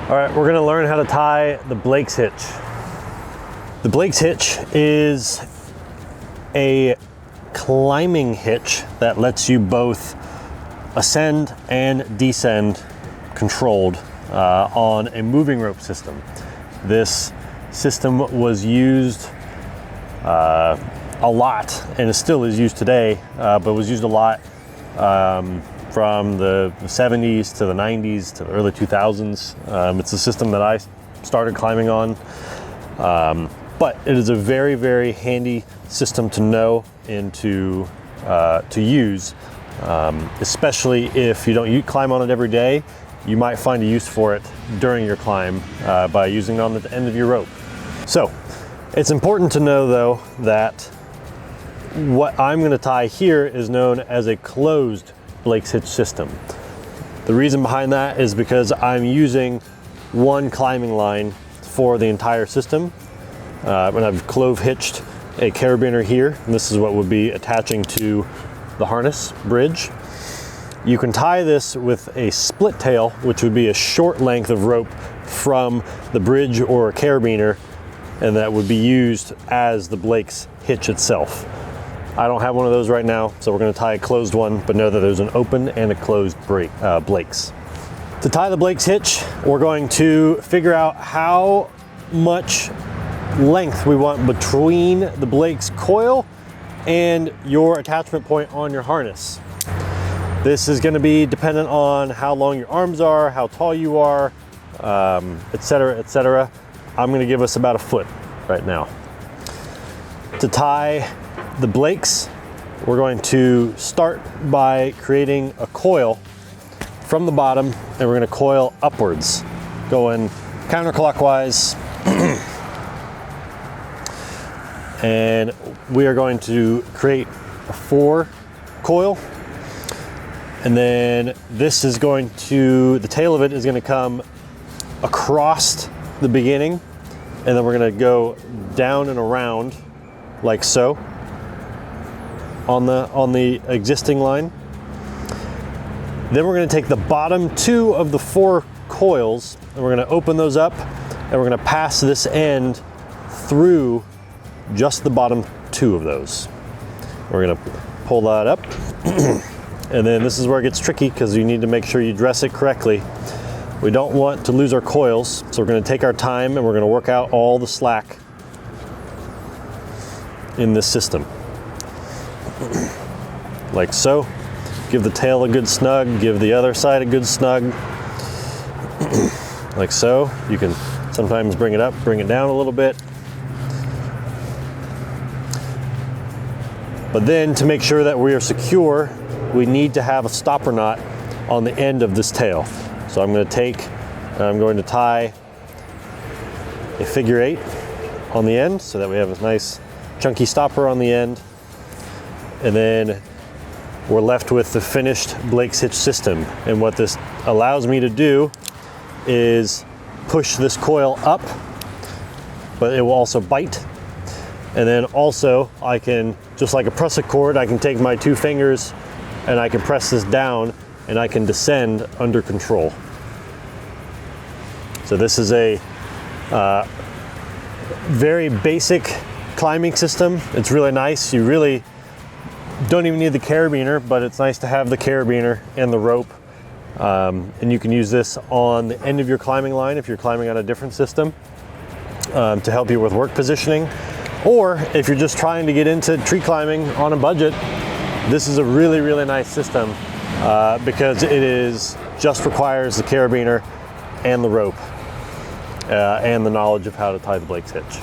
All right, we're gonna learn how to tie the Blake's hitch. The Blake's hitch is a climbing hitch that lets you both ascend and descend controlled on a moving rope system. This system was used a lot, and it still is used today, but was used a lot from the 70s to the 90s to the early 2000s. It's a system that I started climbing on, but it is a very, very handy system to know and to use, especially if you don't climb on it every day. You might find a use for it during your climb by using it on the end of your rope. So it's important to know, though, that what I'm going to tie here is known as a closed Blake's hitch system. The reason behind that is because I'm using one climbing line for the entire system. And I've clove hitched a carabiner here, and this is what would be attaching to the harness bridge. You can tie this with a split tail, which would be a short length of rope from the bridge or a carabiner, and that would be used as the Blake's hitch itself. I don't have one of those right now, so we're going to tie a closed one, but know that there's an open and a closed Blake's. To tie the Blake's hitch, we're going to figure out how much length we want between the Blake's coil and your attachment point on your harness. This is going to be dependent on how long your arms are, how tall you are, etc., etc. I'm going to give us about a foot right now. To tie the Blake's, we're going to start by creating a coil from the bottom, and we're going to coil upwards, going counterclockwise. And we are going to create a 4 coil, and then this is going to, the tail of it is going to come across the beginning, and then we're going to go down and around like so on the existing line. Then we're going to take the bottom 2 of the 4 coils, and we're going to open those up, and we're going to pass this end through just the bottom 2 of those. We're going to pull that up, and then this is where it gets tricky because you need to make sure you dress it correctly. We don't want to lose our coils, so we're going to take our time and we're going to work out all the slack in this system. Like so. Give the tail a good snug, give the other side a good snug. Like so. You can sometimes bring it up, bring it down a little bit. But then to make sure that we are secure, we need to have a stopper knot on the end of this tail. So I'm going to tie a figure 8 on the end so that we have a nice chunky stopper on the end. And then we're left with the finished Blake's hitch system. And what this allows me to do is push this coil up, but it will also bite. And then also I can, just like a prusik cord, I can take my 2 fingers and I can press this down and I can descend under control. So this is a very basic climbing system. It's really nice. You really don't even need the carabiner, but it's nice to have the carabiner and the rope. And you can use this on the end of your climbing line if you're climbing on a different system to help you with work positioning. Or if you're just trying to get into tree climbing on a budget, this is a really, really nice system because it just requires the carabiner and the rope and the knowledge of how to tie the Blake's hitch.